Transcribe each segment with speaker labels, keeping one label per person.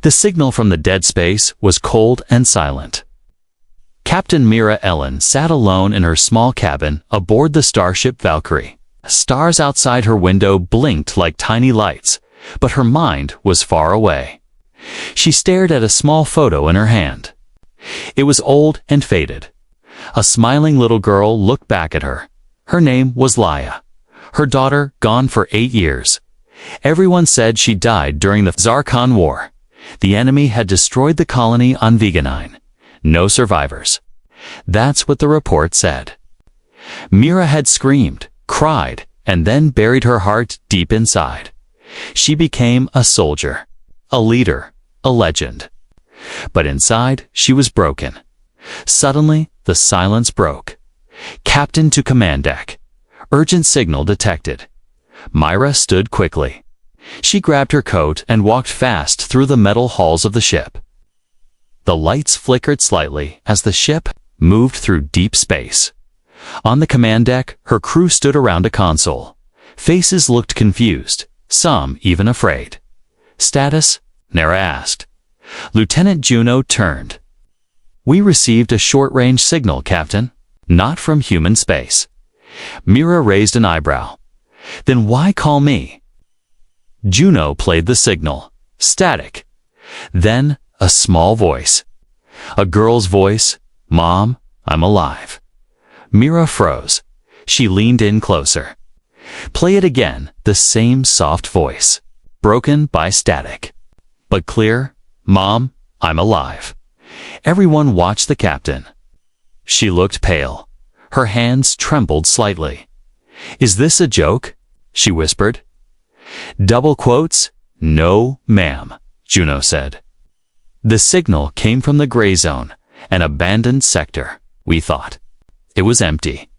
Speaker 1: The signal from the dead space was cold and silent. Captain Mira Ellen sat alone in her small cabin aboard the starship Valkyrie. Stars outside her window blinked like tiny lights, but her mind was far away. She stared at a small photo in her hand. It was old and faded. A smiling little girl looked back at her. Her name was Laia. Her daughter gone for 8 years. Everyone said she died during the Zarkon War. The enemy had destroyed the colony on Veganine. No survivors. That's what the report said. Mira had screamed, cried, and then buried her heart deep inside. She became a soldier, a leader, a legend. But inside, she was broken. Suddenly, the silence broke. Captain to command deck. Urgent signal detected. Myra stood quickly. She grabbed her coat and walked fast through the metal halls of the ship. The lights flickered slightly as the ship moved through deep space. On the command deck, her crew stood around a console. Faces looked confused, some even afraid. "Status?" Nara asked. Lieutenant Juno turned. "We received a short-range signal, Captain. Not from human space." Mira raised an eyebrow. "Then why call me?" Juno played the signal. Static. Then a small voice. A girl's voice. "Mom, I'm alive." Mira froze. She leaned in closer. "Play it again," the same soft voice. Broken by static. But clear. "Mom, I'm alive." Everyone watched the captain. She looked pale. Her hands trembled slightly. "Is this a joke?" she whispered. Double quotes. "No, ma'am," Juno said. The signal came from the gray zone, an abandoned sector, we thought. It was empty.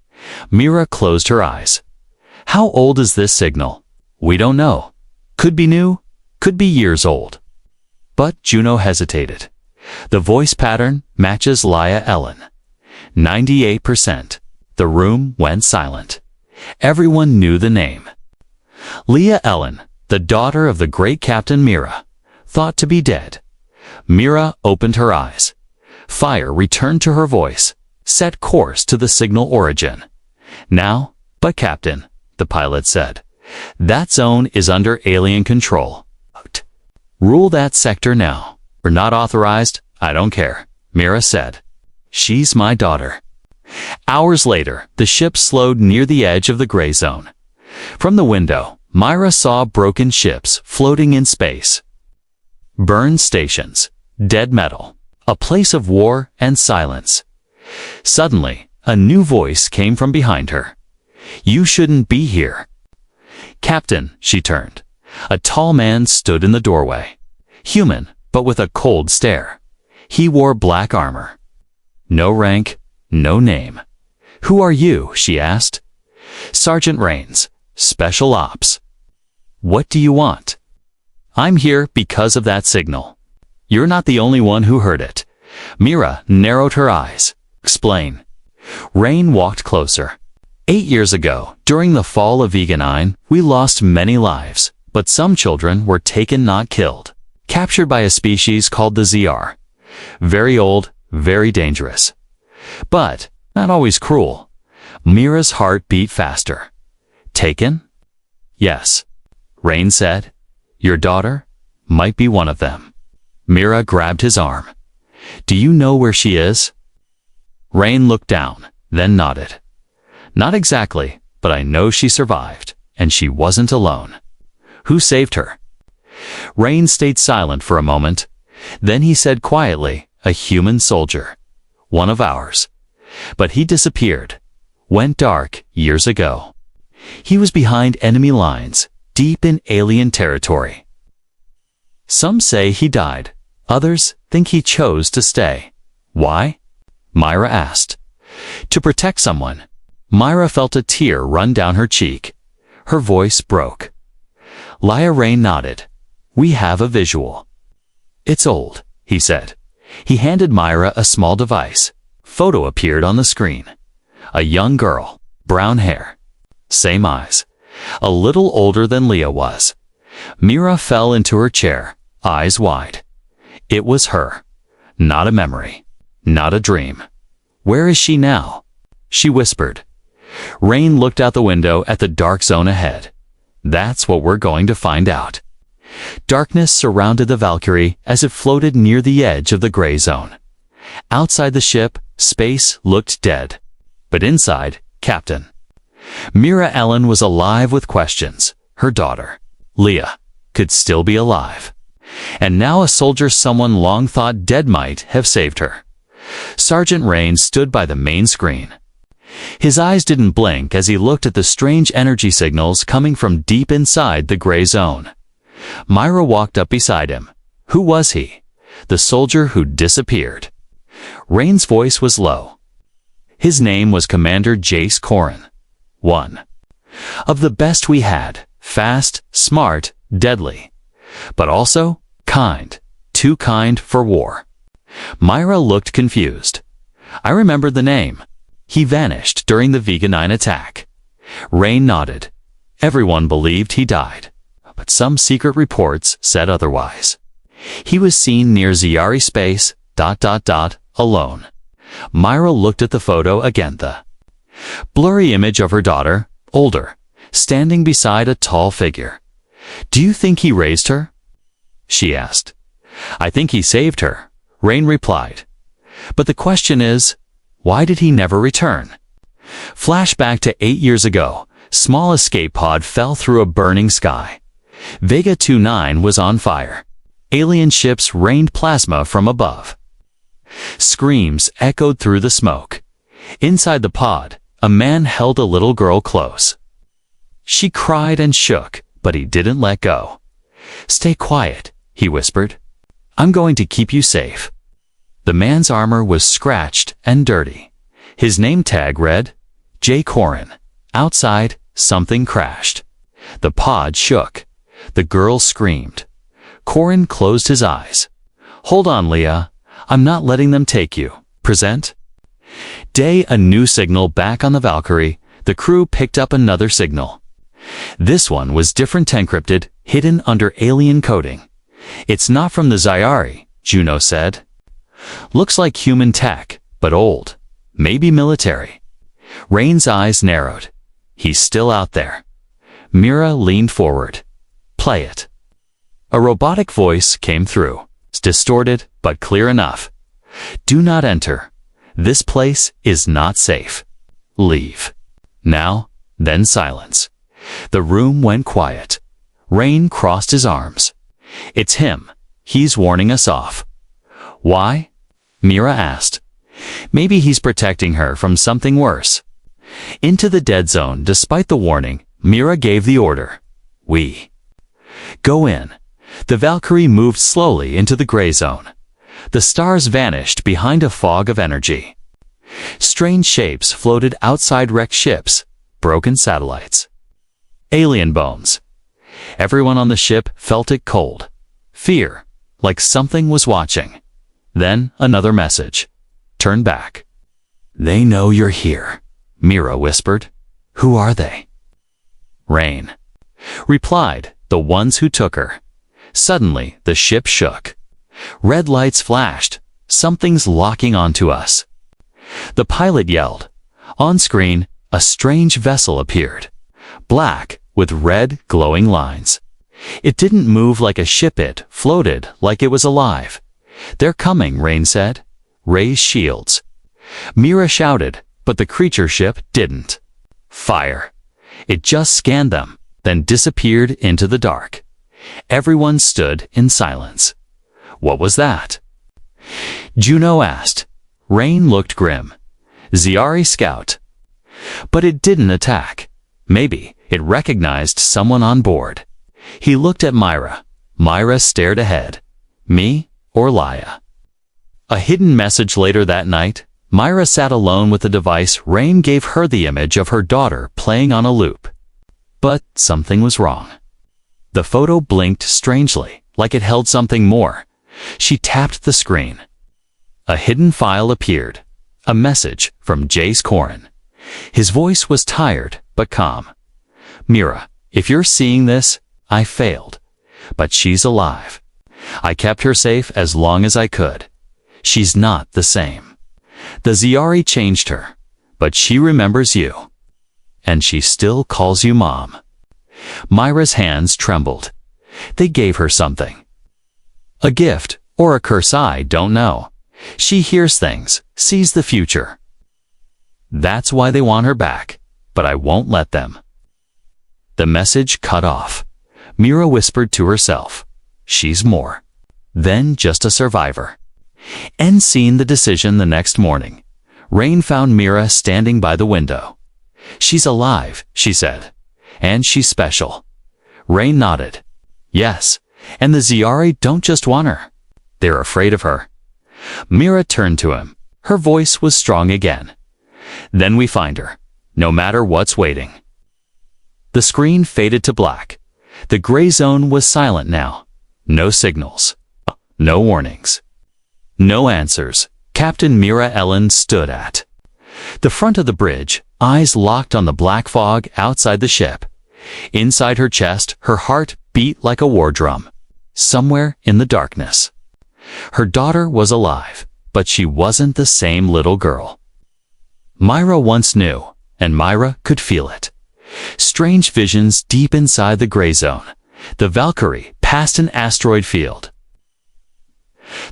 Speaker 1: Mira closed her eyes. "How old is this signal?" "We don't know. Could be new, could be years old." But Juno hesitated. The voice pattern matches Laia Ellen. 98%. The room went silent. Everyone knew the name. Leah Ellen, the daughter of the great Captain Mira, thought to be dead. Mira opened her eyes. Fire returned to her voice, set course to the signal origin. "Now, but Captain," the pilot said, "that zone is under alien control. Rule that sector now. We're not authorized, I don't care," Mira said. "She's my daughter." Hours later, the ship slowed near the edge of the gray zone. From the window, Myra saw broken ships floating in space. Burned stations, dead metal, a place of war and silence. Suddenly, a new voice came from behind her. "You shouldn't be here." "Captain," she turned. A tall man stood in the doorway. Human, but with a cold stare. He wore black armor. No rank, no name. "Who are you?" she asked. "Sergeant Rains, Special Ops." "What do you want?" "I'm here because of that signal." "You're not the only one who heard it." Mira narrowed her eyes. "Explain." Rain walked closer. 8 years ago, during the fall of Veganine, we lost many lives, but some children were taken, not killed. Captured by a species called the ZR. Very old, very dangerous. But not always cruel. Mira's heart beat faster. "Taken?" "Yes," Rain said. "Your daughter might be one of them." Mira grabbed his arm. "Do you know where she is?" Rain looked down, then nodded. "Not exactly, but I know she survived, and she wasn't alone." "Who saved her?" Rain stayed silent for a moment. Then he said quietly, "A human soldier. One of ours. But he disappeared. Went dark years ago. He was behind enemy lines, deep in alien territory. Some say he died. Others think he chose to stay." "Why?" Myra asked. "To protect someone." Myra felt a tear run down her cheek. Her voice broke. Laia Rain nodded. "We have a visual." "It's old," he said. He handed Myra a small device. Photo appeared on the screen. A young girl, brown hair, same eyes, a little older than Leah was. Mira fell into her chair, eyes wide. It was her. Not a memory. Not a dream. Where is she now? She whispered. Rain looked out the window at the dark zone ahead. That's what we're going to find out. Darkness surrounded the Valkyrie as it floated near the edge of the gray zone. Outside the ship, space looked dead. But inside, Captain Mira Ellen was alive with questions. Her daughter, Leah, could still be alive. And now a soldier someone long thought dead might have saved her. Sergeant Rain stood by the main screen. His eyes didn't blink as he looked at the strange energy signals coming from deep inside the gray zone. Myra walked up beside him. Who was he? The soldier who disappeared. Rain's voice was low. His name was Commander Jace Corrin. One of the best we had. Fast, smart, deadly. But also kind. Too kind for war. Myra looked confused. I remembered the name. He vanished during the Vega 9 attack. Rain nodded. Everyone believed he died, but some secret reports said otherwise. He was seen near Ziari space, alone. Myra looked at the photo again. The blurry image of her daughter, older, standing beside a tall figure. Do you think he raised her? She asked. I think he saved her, Rain replied. But the question is, why did he never return? Flashback to 8 years ago, small escape pod fell through a burning sky. Vega 29 was on fire. Alien ships rained plasma from above. Screams echoed through the smoke. Inside the pod, a man held a little girl close. She cried and shook, but he didn't let go. Stay quiet, he whispered. I'm going to keep you safe. The man's armor was scratched and dirty. His name tag read, J. Corrin. Outside, something crashed. The pod shook. The girl screamed. Corrin closed his eyes. Hold on, Leah. I'm not letting them take you. Present. Day, a new signal back on the Valkyrie. The crew picked up another signal. This one was different, encrypted, hidden under alien coding. It's not from the Zyari, Juno said. Looks like human tech, but old. Maybe military. Rain's eyes narrowed. He's still out there. Mira leaned forward. Play it. A robotic voice came through. Distorted, but clear enough. Do not enter. This place is not safe. Leave. Now, then silence. The room went quiet. Rain crossed his arms. It's him. He's warning us off. Why? Mira asked. Maybe he's protecting her from something worse. Into the dead zone, despite the warning, Mira gave the order. We go in. The Valkyrie moved slowly into the gray zone. The stars vanished behind a fog of energy. Strange shapes floated outside wrecked ships, broken satellites. Alien bones. Everyone on the ship felt it cold. Fear, like something was watching. Then another message. Turn back. They know you're here, Mira whispered. Who are they? Rain replied, the ones who took her. Suddenly, the ship shook. Red lights flashed. Something's locking onto us. The pilot yelled. On screen, a strange vessel appeared. Black, with red, glowing lines. It didn't move like a ship, it floated like it was alive. They're coming, Rain said. Raise shields. Mira shouted, but the creature ship didn't. Fire. It just scanned them, then disappeared into the dark. Everyone stood in silence. What was that? Juno asked. Rain looked grim. Ziari scout. But it didn't attack. Maybe it recognized someone on board. He looked at Myra. Myra stared ahead. Me or Laya? A hidden message later that night. Myra sat alone with the device. Rain gave her the image of her daughter playing on a loop. But something was wrong. The photo blinked strangely, like it held something more. She tapped the screen. A hidden file appeared. A message from Jace Corrin. His voice was tired, but calm. Mira, if you're seeing this, I failed. But she's alive. I kept her safe as long as I could. She's not the same. The Ziari changed her, but she remembers you. And she still calls you Mom." Myra's hands trembled. They gave her something. A gift, or a curse, I don't know. She hears things, sees the future. That's why they want her back, but I won't let them. The message cut off. Mira whispered to herself, "She's more than just a survivor." End scene. The decision. The next morning, Rain found Mira standing by the window. "She's alive," she said, "and she's special." Rain nodded. "Yes, and the Ziari don't just want her. They're afraid of her." Mira turned to him. Her voice was strong again. "Then we find her, no matter what's waiting." The screen faded to black. The gray zone was silent now. No signals. No warnings. No answers. Captain Mira Ellen stood at the front of the bridge, eyes locked on the black fog outside the ship. Inside her chest, her heart beat like a war drum. Somewhere in the darkness, her daughter was alive, but she wasn't the same little girl Myra once knew, and Myra could feel it. Strange visions deep inside the gray zone. The Valkyrie passed an asteroid field.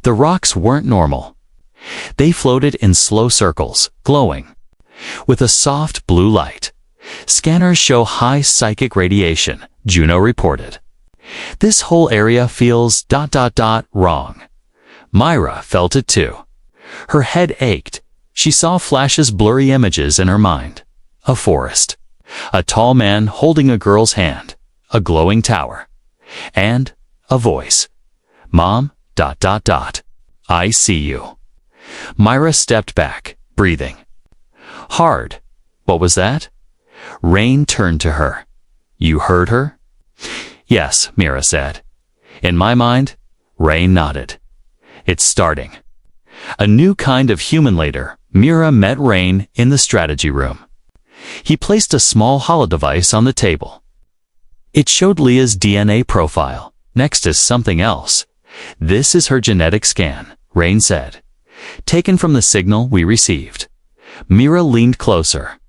Speaker 1: The rocks weren't normal. They floated in slow circles, glowing with a soft blue light. Scanners show high psychic radiation, Juno reported. This whole area feels ... wrong. Myra felt it too. Her head ached. She saw flashes, blurry images in her mind. A forest. A tall man holding a girl's hand. A glowing tower. And a voice. "Mom, ... I see you." Myra stepped back, breathing hard. What was that? Rain turned to her. "You heard her?" "Yes," Mira said. In my mind, Rain nodded. "It's starting." A new kind of human. Later, Mira met Rain in the strategy room. He placed a small holodevice on the table. It showed Leah's DNA profile. Next is something else. "This is her genetic scan," Rain said, "taken from the signal we received." Mira leaned closer.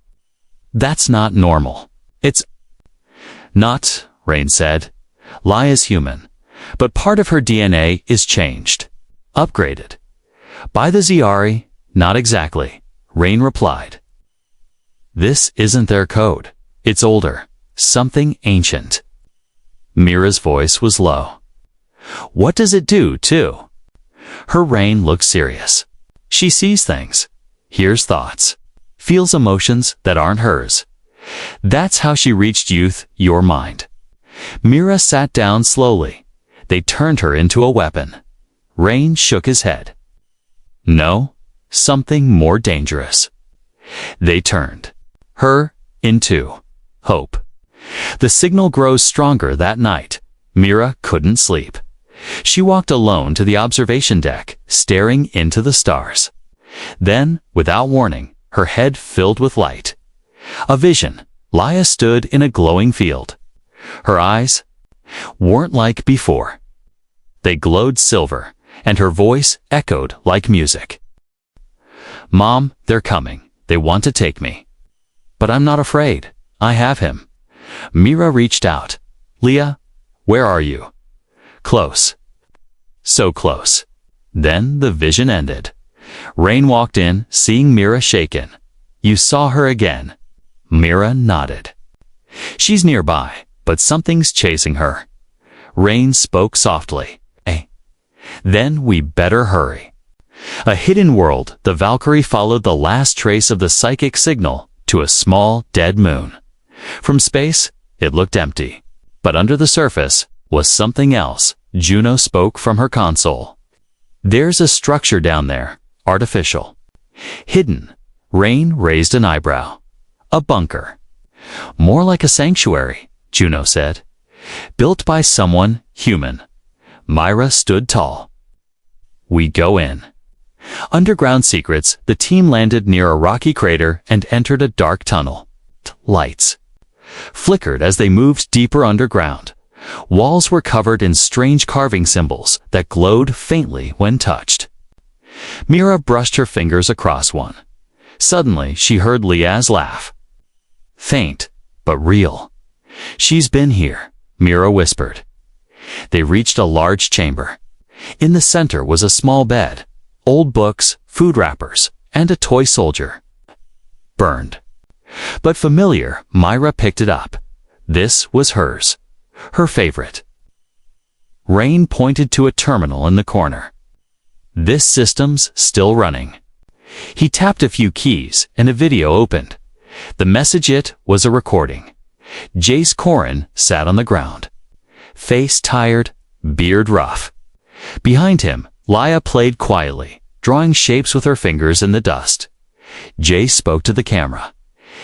Speaker 1: "That's not normal." "It's not," Rain said. "Lie is human, but part of her DNA is changed, upgraded. By the Ziari, not exactly," Rain replied. "This isn't their code. It's older, something ancient." Mira's voice was low. "What does it do, too?" Her Rain looked serious. "She sees things, hears thoughts, feels emotions that aren't hers. That's how she reached youth, your mind." Mira sat down slowly. They turned her into a weapon. Rain shook his head. "No, something more dangerous." They turned her into hope. The signal grows stronger that night. Mira couldn't sleep. She walked alone to the observation deck, staring into the stars. Then, without warning, her head filled with light. A vision. Leah stood in a glowing field. Her eyes weren't like before. They glowed silver, and her voice echoed like music. "Mom, they're coming. They want to take me. But I'm not afraid. I have him." Mira reached out. "Leah, where are you?" "Close." So close. Then the vision ended. Rain walked in, seeing Mira shaken. "You saw her again?" Mira nodded. "She's nearby, but something's chasing her." Rain spoke softly. "Hey, then we better hurry." A hidden world, the Valkyrie followed the last trace of the psychic signal to a small, dead moon. From space, it looked empty. But under the surface was something else. Juno spoke from her console. "There's a structure down there, artificial. Hidden." Rain raised an eyebrow. "A bunker." "More like a sanctuary," Juno said. "Built by someone human." Myra stood tall. "We go in." Underground secrets, the team landed near a rocky crater and entered a dark tunnel. Lights flickered as they moved deeper underground. Walls were covered in strange carving symbols that glowed faintly when touched. Mira brushed her fingers across one. Suddenly, she heard Liaz laugh. Faint, but real. She's been here, Mira whispered. They reached a large chamber. In the center was a small bed, old books, food wrappers, and a toy soldier. Burned. But familiar, Myra picked it up. This was hers. Her favorite. Rain pointed to a terminal in the corner. This system's still running. He tapped a few keys and a video opened. The message was a recording. Jace Corin sat on the ground. Face tired, beard rough. Behind him, Laia played quietly, drawing shapes with her fingers in the dust. Jace spoke to the camera.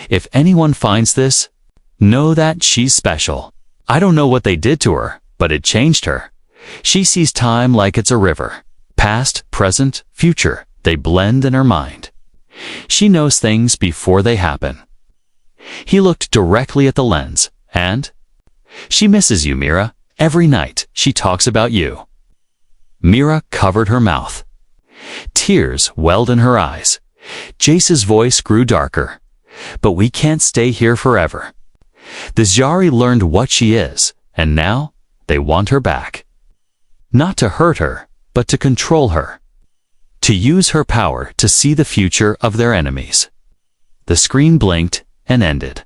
Speaker 1: If anyone finds this, know that she's special. I don't know what they did to her, but it changed her. She sees time like it's a river. Past, present, future, they blend in her mind. She knows things before they happen. He looked directly at the lens, and she misses you, Mira. Every night, she talks about you. Mira covered her mouth. Tears welled in her eyes. Jace's voice grew darker. But we can't stay here forever. The Zhari learned what she is, and now they want her back. Not to hurt her, but to control her. To use her power to see the future of their enemies. The screen blinked and ended.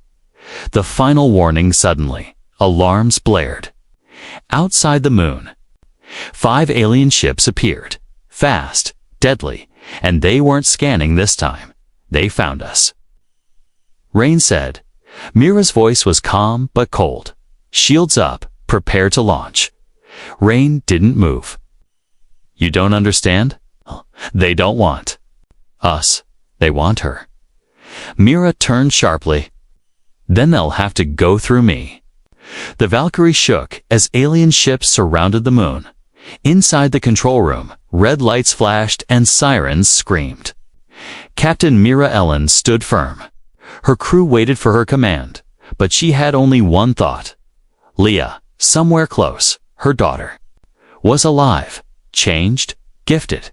Speaker 1: The final warning suddenly. Alarms blared. Outside the moon, 5 alien ships appeared. Fast, deadly, and they weren't scanning this time. They found us. Rain said. Mira's voice was calm but cold. Shields up, prepare to launch. Rain didn't move. You don't understand? They don't want us. They want her. Mira turned sharply. Then they'll have to go through me. The Valkyrie shook as alien ships surrounded the moon. Inside the control room, red lights flashed and sirens screamed. Captain Mira Ellen stood firm. Her crew waited for her command, but she had only one thought. Leah, somewhere close, her daughter, was alive, changed, gifted,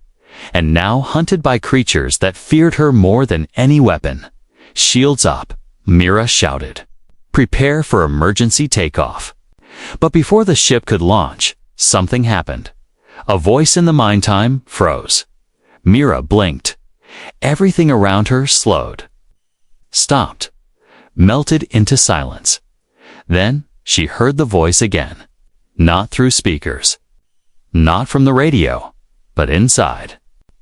Speaker 1: and now hunted by creatures that feared her more than any weapon. Shields up, Mira shouted. Prepare for emergency takeoff. But before the ship could launch, something happened. A voice in the mind time froze. Mira blinked. Everything around her slowed. Stopped. Melted into silence. Then she heard the voice again. Not through speakers. Not from the radio, but inside.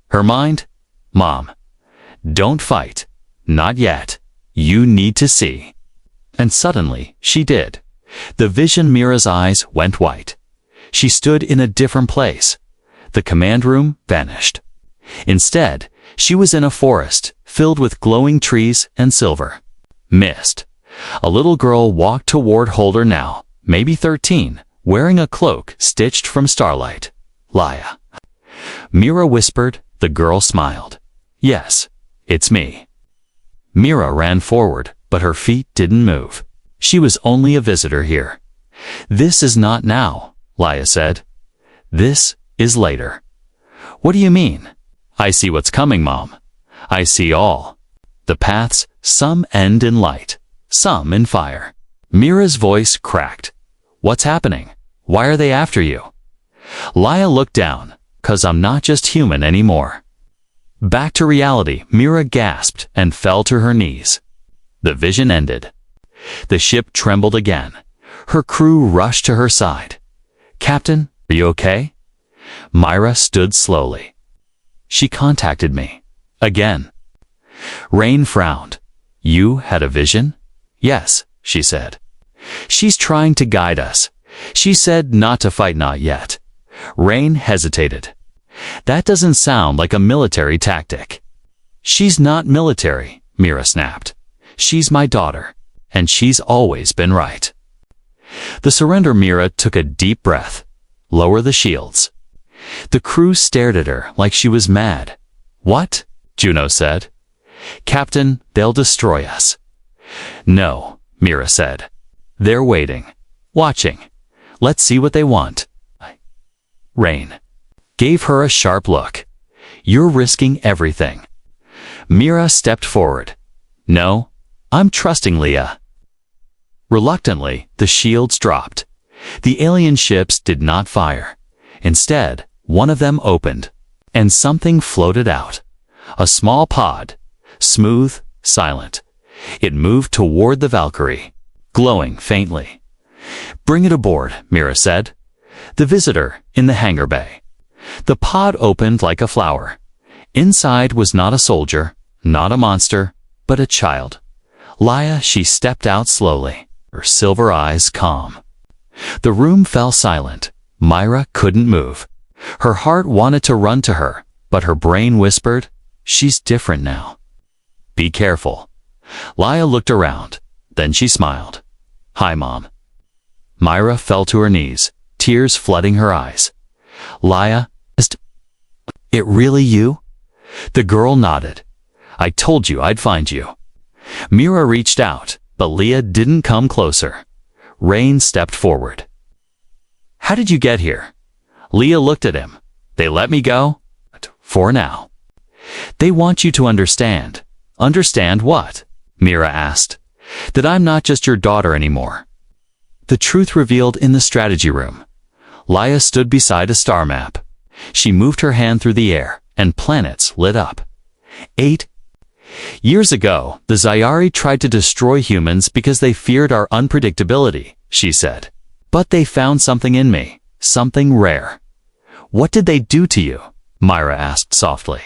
Speaker 1: Her mind, Mom, don't fight. Not yet. You need to see. And suddenly, she did. The vision Mira's eyes went white. She stood in a different place. The command room vanished. Instead, she was in a forest filled with glowing trees and silver. Mist. A little girl walked toward Holder now, maybe 13, wearing a cloak stitched from starlight. Laia. Mira whispered. The girl smiled. Yes, it's me. Mira ran forward, but her feet didn't move. She was only a visitor here. This is not now, Laia said. This is later. What do you mean? I see what's coming, Mom. I see all. The paths, some end in light, some in fire. Mira's voice cracked. What's happening? Why are they after you? Laia looked down. 'Cause I'm not just human anymore. Back to reality, Mira gasped and fell to her knees. The vision ended. The ship trembled again. Her crew rushed to her side. Captain, are you okay? Myra stood slowly. She contacted me. Again. Rain frowned. You had a vision? Yes, she said. She's trying to guide us. She said not to fight, not yet. Rain hesitated. That doesn't sound like a military tactic. She's not military, Mira snapped. She's my daughter, and she's always been right. The surrender Mira took a deep breath. Lower the shields. The crew stared at her like she was mad. What? Juno said. Captain, they'll destroy us. No, Mira said. They're waiting. Watching. Let's see what they want. Rain gave her a sharp look. You're risking everything. Mira stepped forward. No, I'm trusting Leah. Reluctantly, the shields dropped. The alien ships did not fire. Instead, one of them opened, and something floated out. A small pod, smooth, silent. It moved toward the Valkyrie, glowing faintly. Bring it aboard, Mira said. The visitor in the hangar bay. The pod opened like a flower. Inside was not a soldier, not a monster, but a child. Leia, she stepped out slowly, her silver eyes calm. The room fell silent. Myra couldn't move. Her heart wanted to run to her, but her brain whispered, she's different now. Be careful. Leia looked around. Then she smiled. Hi, Mom. Myra fell to her knees, tears flooding her eyes. Leia, is it really you? The girl nodded. I told you I'd find you. Mira reached out, but Leah didn't come closer. Rain stepped forward. How did you get here? Leah looked at him. They let me go? For now. They want you to understand. Understand what? Mira asked. That I'm not just your daughter anymore. The truth revealed in the strategy room. Leia stood beside a star map. She moved her hand through the air, and planets lit up. 8 years ago, the Zyari tried to destroy humans because they feared our unpredictability, she said. But they found something in me, something rare. What did they do to you? Myra asked softly.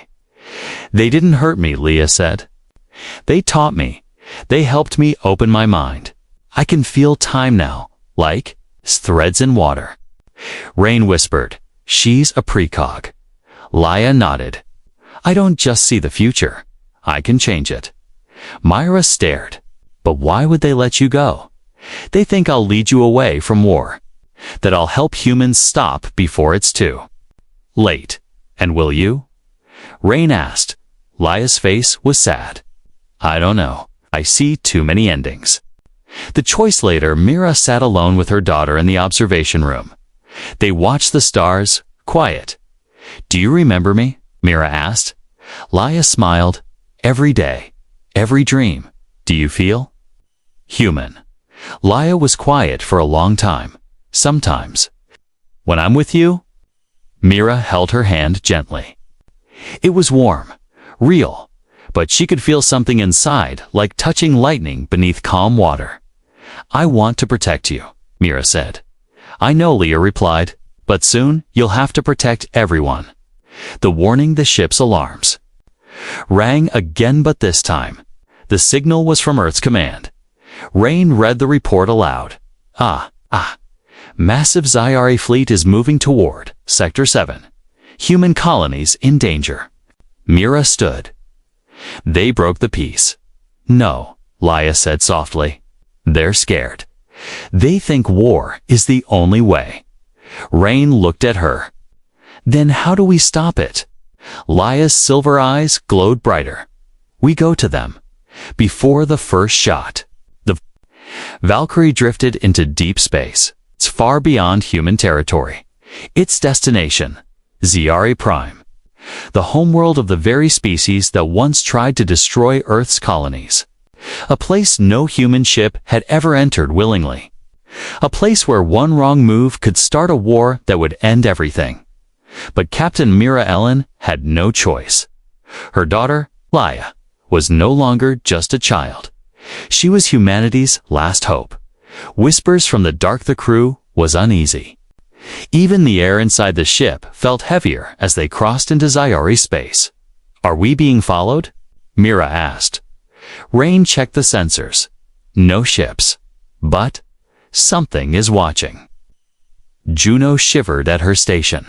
Speaker 1: They didn't hurt me, Leah said. They taught me. They helped me open my mind. I can feel time now, like threads in water. Rain whispered, she's a precog. Leia nodded. I don't just see the future. I can change it. Myra stared. But why would they let you go? They think I'll lead you away from war. That I'll help humans stop before it's too late. And will you? Rain asked. Leia's face was sad. I don't know. I see too many endings. The choice later, Mira sat alone with her daughter in the observation room. They watched the stars, quiet. Do you remember me? Mira asked. Leia smiled. Every day, every dream. Do you feel human? Leia was quiet for a long time. Sometimes. When I'm with you? Mira held her hand gently. It was warm, real, but she could feel something inside, like touching lightning beneath calm water. I want to protect you, Mira said. I know, Leia replied, but soon you'll have to protect everyone. The warning the ship's alarms rang again, but this time, the signal was from Earth's command. Rain read the report aloud. Massive Zyari fleet is moving toward Sector 7. Human colonies in danger. Mira stood. They broke the peace. No, Leia said softly. They're scared. They think war is the only way. Rain looked at her. Then how do we stop it? Leia's silver eyes glowed brighter. We go to them. Before the first shot. The Valkyrie drifted into deep space. It's far beyond human territory. Its destination, Zyari Prime. The homeworld of the very species that once tried to destroy Earth's colonies. A place no human ship had ever entered willingly. A place where one wrong move could start a war that would end everything. But Captain Mira Ellen had no choice. Her daughter, Leia, was no longer just a child. She was humanity's last hope. Whispers from the dark. The crew was uneasy. Even the air inside the ship felt heavier as they crossed into Zyari space. Are we being followed? Mira asked. Rain checked the sensors. No ships. But something is watching. Juno shivered at her station.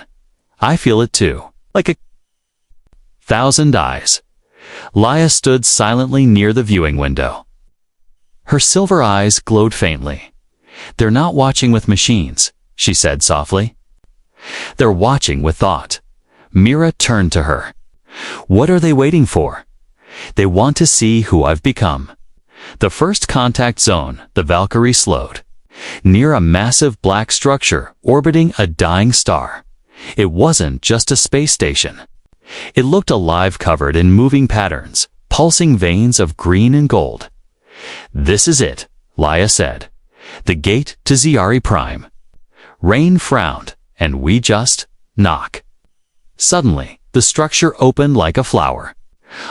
Speaker 1: I feel it too, like 1,000 eyes. Leia stood silently near the viewing window. Her silver eyes glowed faintly. They're not watching with machines, she said softly. They're watching with thought. Mira turned to her. What are they waiting for? They want to see who I've become. The first contact zone, the Valkyrie slowed. near a massive black structure orbiting a dying star. It wasn't just a space station. It looked alive, covered in moving patterns, pulsing veins of green and gold. "This is it," Leia said. "The gate to Ziari Prime." Rain frowned, "And we just knock." Suddenly, the structure opened like a flower.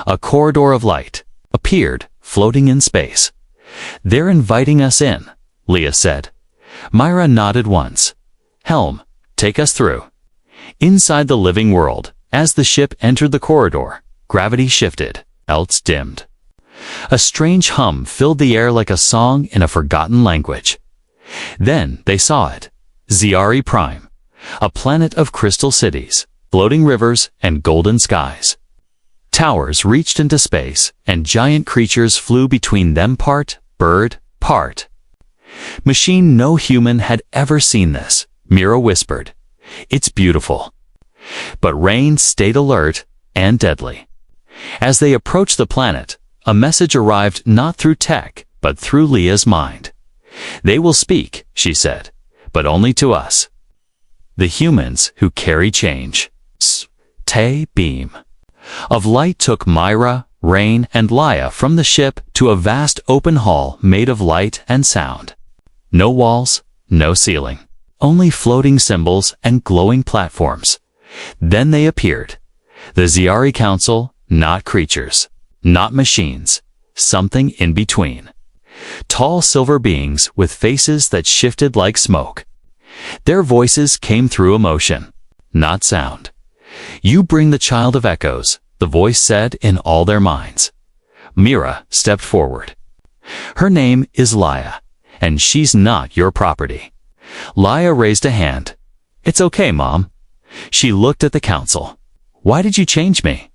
Speaker 1: A corridor of light appeared, floating in space. "They're inviting us in," Leia said. Myra nodded once. "Helm, take us through." Inside the living world, as the ship entered the corridor, gravity shifted, else dimmed. A strange hum filled the air like a song in a forgotten language. Then they saw it. Ziari Prime, a planet of crystal cities, floating rivers, and golden skies. Towers reached into space, and giant creatures flew between them, part bird, part machine. No human had ever seen this, Mira whispered. "It's beautiful." But Rain stayed alert and deadly. As they approached the planet, a message arrived not through tech, but through Leia's mind. "They will speak," she said, "but only to us, the humans who carry change." Tay beam of light took Myra, Rain, and Leia from the ship to a vast open hall made of light and sound. No walls, no ceiling, only floating symbols and glowing platforms. Then they appeared. The Ziari Council, not creatures, not machines, something in between. Tall silver beings with faces that shifted like smoke. Their voices came through emotion, not sound. "You bring the child of echoes," the voice said in all their minds. Mira stepped forward. "Her name is Leia, and she's not your property." Leia raised a hand. "It's okay, Mom." She looked at the council. "Why did you change me?"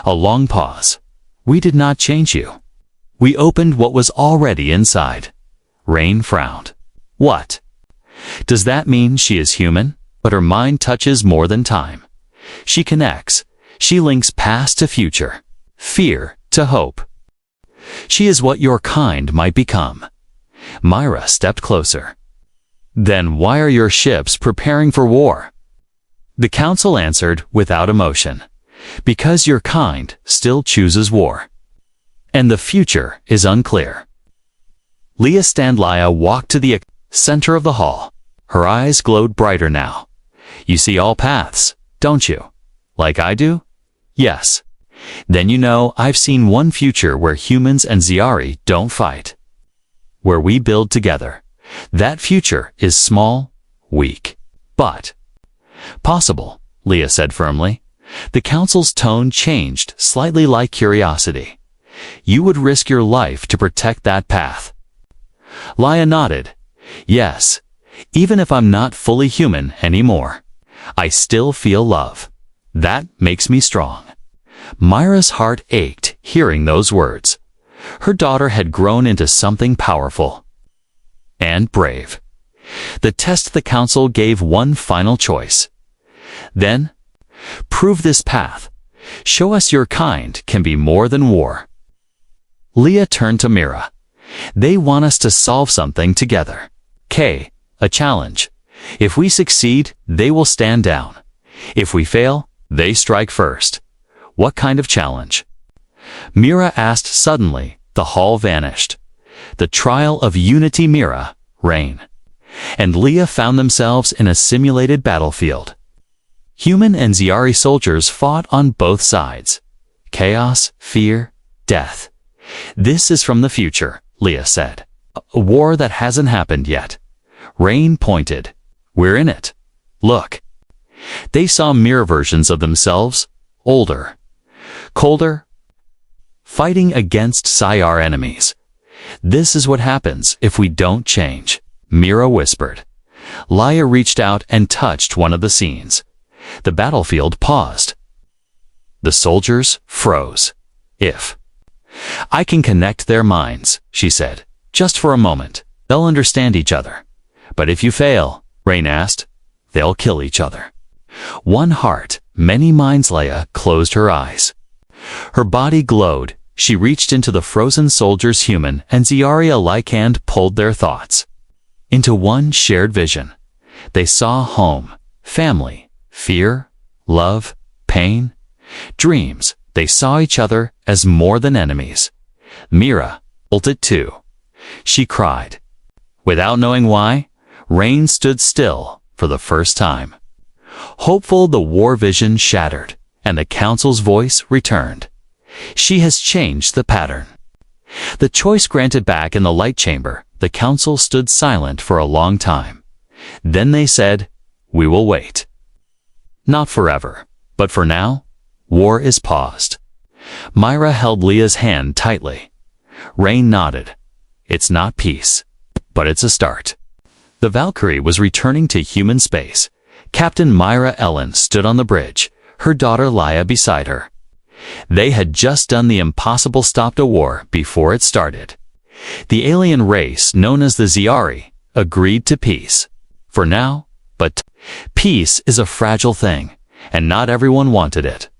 Speaker 1: A long pause. "We did not change you. We opened what was already inside." Rain frowned. "What? Does that mean she is human, but her mind touches more than time? She connects. She links past to future, fear to hope. She is what your kind might become." Myra stepped closer. "Then why are your ships preparing for war?" The council answered without emotion. "Because your kind still chooses war. And the future is unclear." Leia walked to the center of the hall. Her eyes glowed brighter now. "You see all paths, don't you? Like I do?" "Yes." "Then you know I've seen one future where humans and Ziari don't fight. Where we build together. That future is small, weak, but possible," Leia said firmly. The council's tone changed, slightly like curiosity. "You would risk your life to protect that path?" Leia nodded. "Yes, even if I'm not fully human anymore. I still feel love. That makes me strong." Myra's heart ached hearing those words. Her daughter had grown into something powerful and brave. The test the council gave one final choice. "Then, prove this path. Show us your kind can be more than war." Leia turned to Mira. "They want us to solve something together. A challenge. If we succeed, they will stand down. If we fail, they strike first." "What kind of challenge?" Mira asked suddenly. The hall vanished. The trial of unity. Mira, Rain, and Leia found themselves in a simulated battlefield. Human and Ziari soldiers fought on both sides. Chaos, fear, death. "This is from the future," Leia said. "A war that hasn't happened yet." Rain pointed. "We're in it. Look." They saw mirror versions of themselves, older, colder, fighting against Sci-Fi enemies. "This is what happens if we don't change," Mira whispered. Leia reached out and touched one of the scenes. The battlefield paused. The soldiers froze. "If I can connect their minds," she said, "just for a moment, they'll understand each other. But if you fail," Rain asked, "they'll kill each other." One heart, many minds. Leia closed her eyes. Her body glowed. She reached into the frozen soldiers, human and Ziari alike, and pulled their thoughts. into one shared vision. They saw home, family, fear, love, pain, dreams. They saw each other as more than enemies. Mira felt it too. She cried. Without knowing why, Rain stood still for the first time. Hopeful, the war vision shattered, and the council's voice returned. She has changed the pattern. The choice granted back in the light chamber, the council stood silent for a long time. Then they said, "We will wait." Not forever, but for now, war is paused. Myra held Leah's hand tightly. Rain nodded. It's not peace, but it's a start. The Valkyrie was returning to human space. Captain Myra Ellen stood on the bridge, her daughter Leia beside her. They had just done the impossible, stopped a war before it started. The alien race, known as the Ziari, agreed to peace. For now, but peace is a fragile thing, and not everyone wanted it.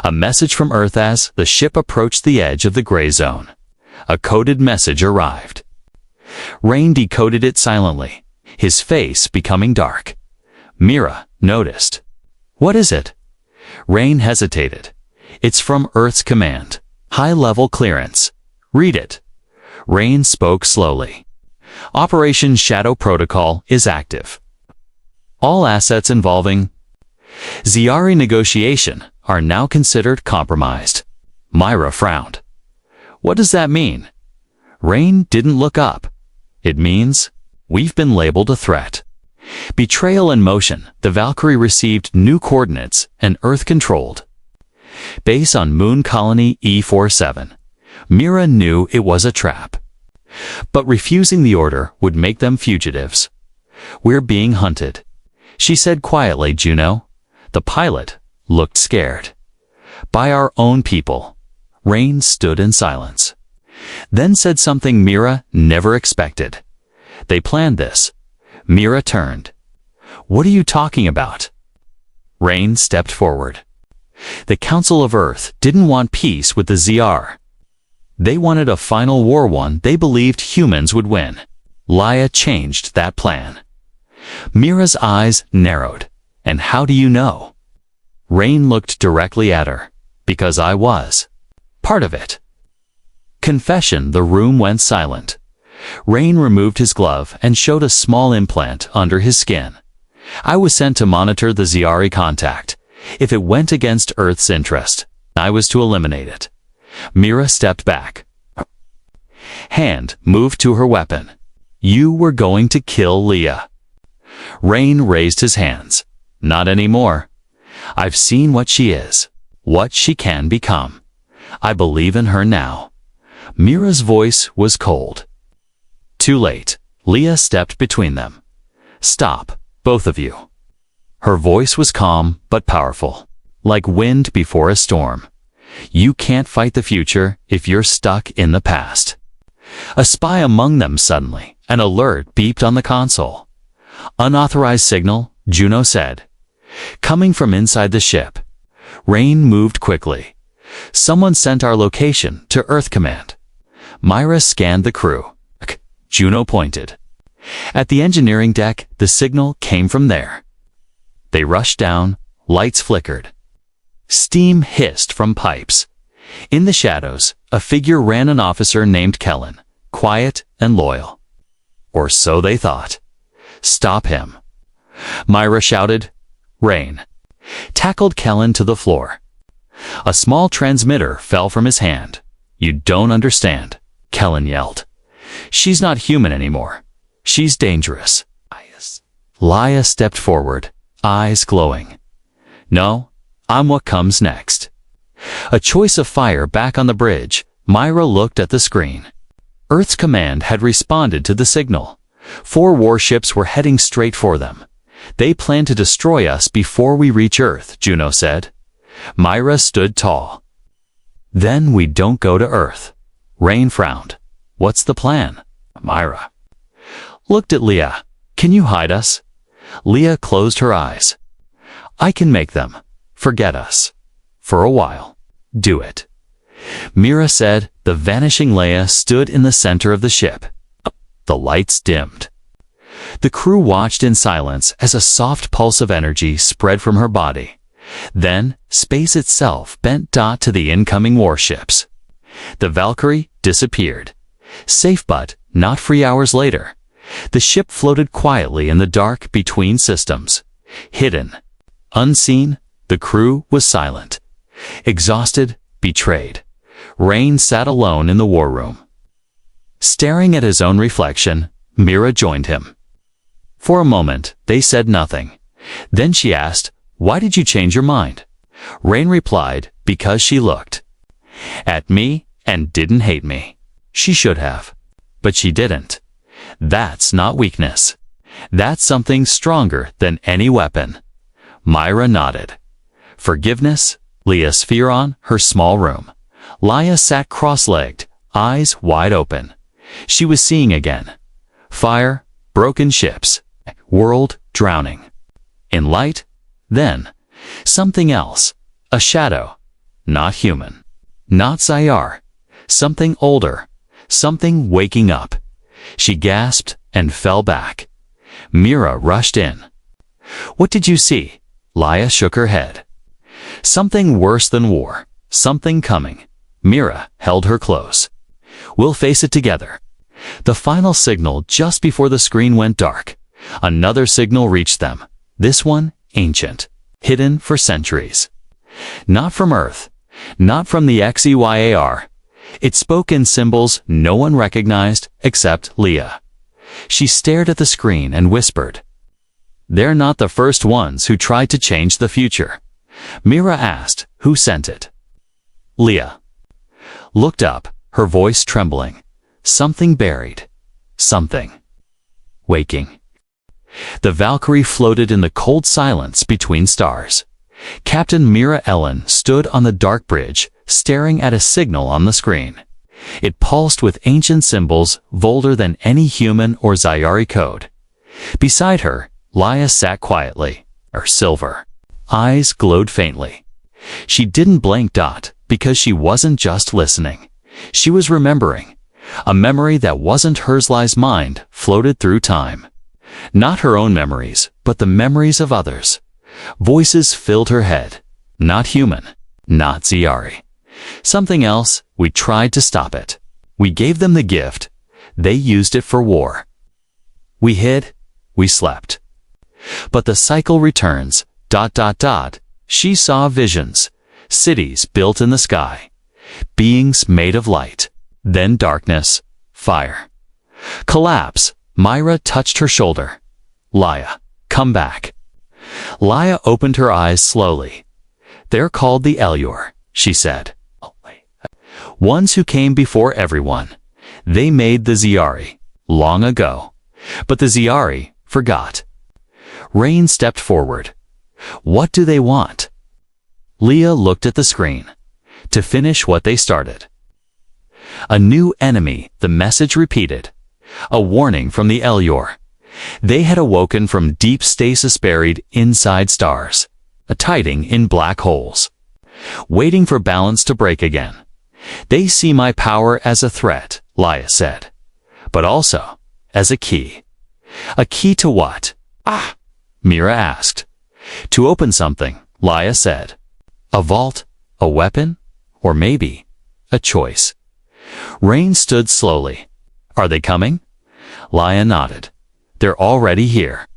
Speaker 1: A message from Earth as the ship approached the edge of the gray zone. A coded message arrived. Rain decoded it silently, his face becoming dark. Mira noticed. "What is it?" Rain hesitated. "It's from Earth's command. High-level clearance. Read it." Rain spoke slowly. "Operation Shadow Protocol is active. All assets involving Ziari negotiation are now considered compromised." Myra frowned. "What does that mean?" Rain didn't look up. "It means we've been labeled a threat. Betrayal in motion. The Valkyrie received new coordinates and Earth-controlled. Base on Moon Colony E47. Mira knew it was a trap. But refusing the order would make them fugitives. "We're being hunted," she said quietly. "Juno." The pilot looked scared. "By our own people." Rain stood in silence. Then said something Mira never expected. "They planned this." Mira turned. "What are you talking about?" Rain stepped forward. "The Council of Earth didn't want peace with the ZR. They wanted a final war, one they believed humans would win. Leia changed that plan." Mira's eyes narrowed. "And how do you know?" Rain looked directly at her. "Because I was part of it." Confession. The room went silent. Rain removed his glove and showed a small implant under his skin. "I was sent to monitor the Ziari contact. If it went against Earth's interest, I was to eliminate it." Mira stepped back. Hand moved to her weapon. "You were going to kill Leah." Rain raised his hands. "Not anymore. I've seen what she is, what she can become. I believe in her now." Mira's voice was cold. Too late. Leah stepped between them. "Stop, both of you." Her voice was calm but powerful, like wind before a storm. "You can't fight the future if you're stuck in the past." A spy among them suddenly. An alert beeped on the console. "Unauthorized signal," Juno said. Coming from inside the ship. Rain moved quickly. "Someone sent our location to Earth Command." Myra scanned the crew. Juno pointed. At the engineering deck, the signal came from there. They rushed down, lights flickered. Steam hissed from pipes. In the shadows, a figure ran, an officer named Kellen, quiet and loyal. Or so they thought. "Stop him." Myra shouted. Rain tackled Kellen to the floor. A small transmitter fell from his hand. "You don't understand," Kellen yelled. "She's not human anymore. She's dangerous." Leia stepped forward, eyes glowing. "No, I'm what comes next." A choice of fire. Back on the bridge, Myra looked at the screen. Earth's command had responded to the signal. 4 warships were heading straight for them. "They plan to destroy us before we reach Earth," Juno said. Myra stood tall. "Then we don't go to Earth." Rain frowned. "What's the plan?" Myra looked at Leah. "Can you hide us?" Leah closed her eyes. "I can make them forget us. For a while. Do it." Mira said. The vanishing Leia stood in the center of the ship. The lights dimmed. The crew watched in silence as a soft pulse of energy spread from her body. Then, space itself bent to the incoming warships. The Valkyrie disappeared. Safe but not free hours later. The ship floated quietly in the dark between systems. Hidden, unseen, the crew was silent. Exhausted, betrayed. Rain sat alone in the war room. Staring at his own reflection, Mira joined him. For a moment, they said nothing. Then she asked, "Why did you change your mind?" Rain replied, "Because she looked at me and didn't hate me. She should have, but she didn't. That's not weakness. That's something stronger than any weapon." Myra nodded. Forgiveness? Leah Spheron, her small room. Leia sat cross-legged, eyes wide open. She was seeing again. Fire, broken ships, world drowning. In light, then, something else. A shadow. Not human. Not Zayar. Something older. Something waking up. She gasped and fell back. Mira rushed in. "What did you see?" Leia shook her head. "Something worse than war. Something coming." Mira held her close. "We'll face it together." The final signal just before the screen went dark. Another signal reached them. This one, ancient, hidden for centuries. Not from Earth. Not from the Xeyar. It spoke in symbols no one recognized except Leah. She stared at the screen and whispered, "They're not the first ones who tried to change the future." Mira asked, "Who sent it?" Leah looked up, her voice trembling. Something buried. Something waking. The Valkyrie floated in the cold silence between stars. Captain Mira Ellen stood on the dark bridge, staring at a signal on the screen. It pulsed with ancient symbols bolder than any human or Zayari code. Beside her, Leia sat quietly, her silver eyes glowed faintly. She didn't blink because she wasn't just listening. She was remembering. A memory that wasn't hers. Leia's mind floated through time. Not her own memories, but the memories of others. Voices filled her head. Not human. Not Ziyari. Something else. We tried to stop it. We gave them the gift. They used it for war. We hid. We slept. But the cycle returns. She saw visions. Cities built in the sky. Beings made of light. Then darkness. Fire. Collapse. Myra touched her shoulder. Leia, come back. Leia opened her eyes slowly. They're called the Elyor, she said. Ones who came before everyone. They made the Ziyari long ago. But the Ziyari forgot. Rain stepped forward. What do they want? Leah looked at the screen. To finish what they started. A new enemy, the message repeated. A warning from the Elyor. They had awoken from deep stasis buried inside stars. A tiding in black holes. Waiting for balance to break again. They see my power as a threat, Leia said. But also as a key. A key to what? Mira asked. To open something, Leia said. A vault? A weapon? Or maybe a choice. Rain stood slowly. Are they coming? Leia nodded. They're already here.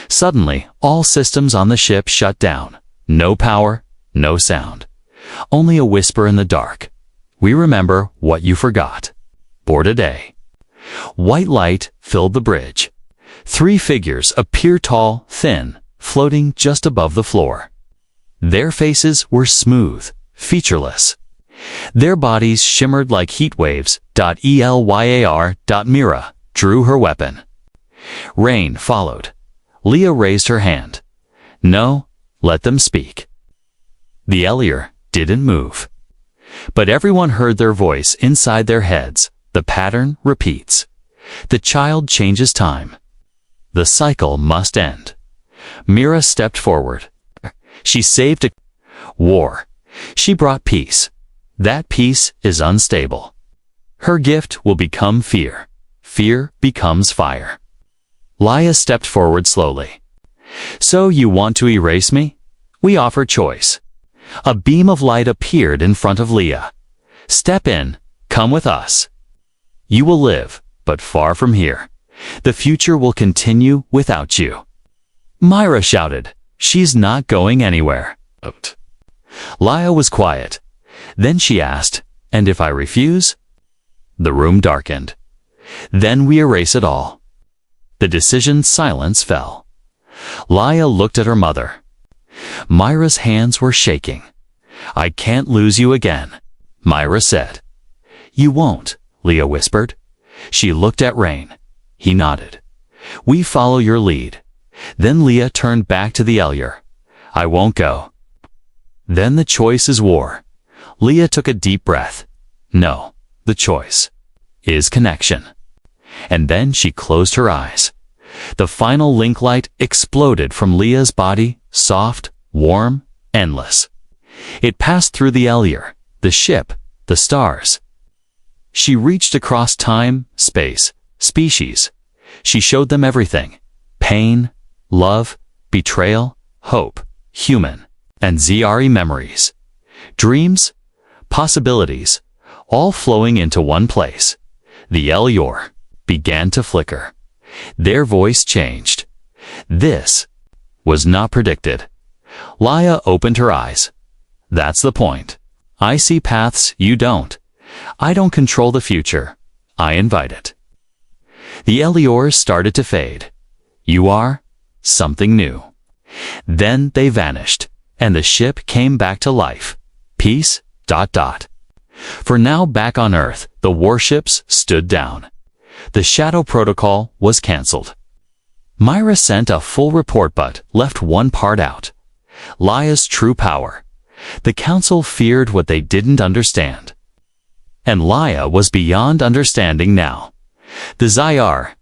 Speaker 1: Suddenly, all systems on the ship shut down. No power, no sound. Only a whisper in the dark. We remember what you forgot. Board a day. White light filled the bridge. 3 figures appear tall, thin, floating just above the floor. Their faces were smooth, featureless. Their bodies shimmered like heat waves. Elyar. Mira drew her weapon. Rain followed. Leah raised her hand. No, let them speak. The Elyor didn't move. But everyone heard their voice inside their heads. The pattern repeats. The child changes time. The cycle must end. Mira stepped forward. She saved a war. She brought peace. That peace is unstable. Her gift will become fear. Fear becomes fire. Leia stepped forward slowly. So you want to erase me? We offer choice. A beam of light appeared in front of Leah. Step in, come with us. You will live, but far from here. The future will continue without you. Myra shouted, she's not going anywhere. Leia was quiet. Then she asked, and if I refuse? The room darkened. Then we erase it all. The decision's silence fell. Leia looked at her mother. Myra's hands were shaking. I can't lose you again, Myra said. You won't, Leah whispered. She looked at Rain. He nodded. We follow your lead. Then Leah turned back to the Elyer. I won't go. Then the choice is war. Leah took a deep breath. No, the choice is connection. And then she closed her eyes. The final link light exploded from Leah's body, soft, warm, endless. It passed through the Elyer, the ship, the stars. She reached across time, space, species. She showed them everything. Pain, love, betrayal, hope, human, and ZRE memories. Dreams, possibilities, all flowing into one place. The Elyor began to flicker. Their voice changed. This was not predicted. Leia opened her eyes. That's the point. I see paths you don't. I don't control the future. I invite it. The Elyors started to fade. You are something new. Then they vanished, and the ship came back to life. Peace, ... For now back on Earth, the warships stood down. The Shadow Protocol was cancelled. Myra sent a full report but left one part out. Leia's true power. The Council feared what they didn't understand. And Leia was beyond understanding now. The Zyar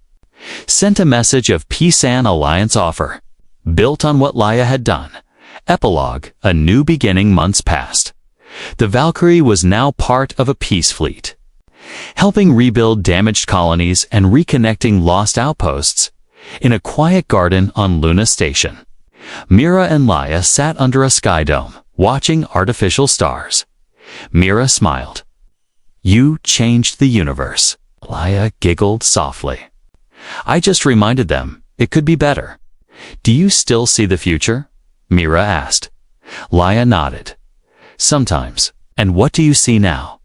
Speaker 1: sent a message of peace and alliance offer, built on what Leia had done. Epilogue, a new beginning months past. The Valkyrie was now part of a peace fleet, helping rebuild damaged colonies and reconnecting lost outposts. In a quiet garden on Luna Station, Mira and Leia sat under a sky dome, watching artificial stars. Mira smiled. You changed the universe. Leia giggled softly. I just reminded them it could be better. Do you still see the future? Mira asked. Leia nodded. Sometimes. And what do you see now?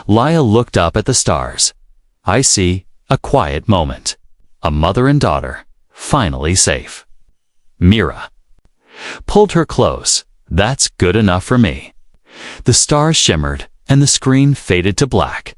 Speaker 1: Leia looked up at the stars. I see a quiet moment. A mother and daughter, finally safe. Mira pulled her close. That's good enough for me. The stars shimmered, and the screen faded to black.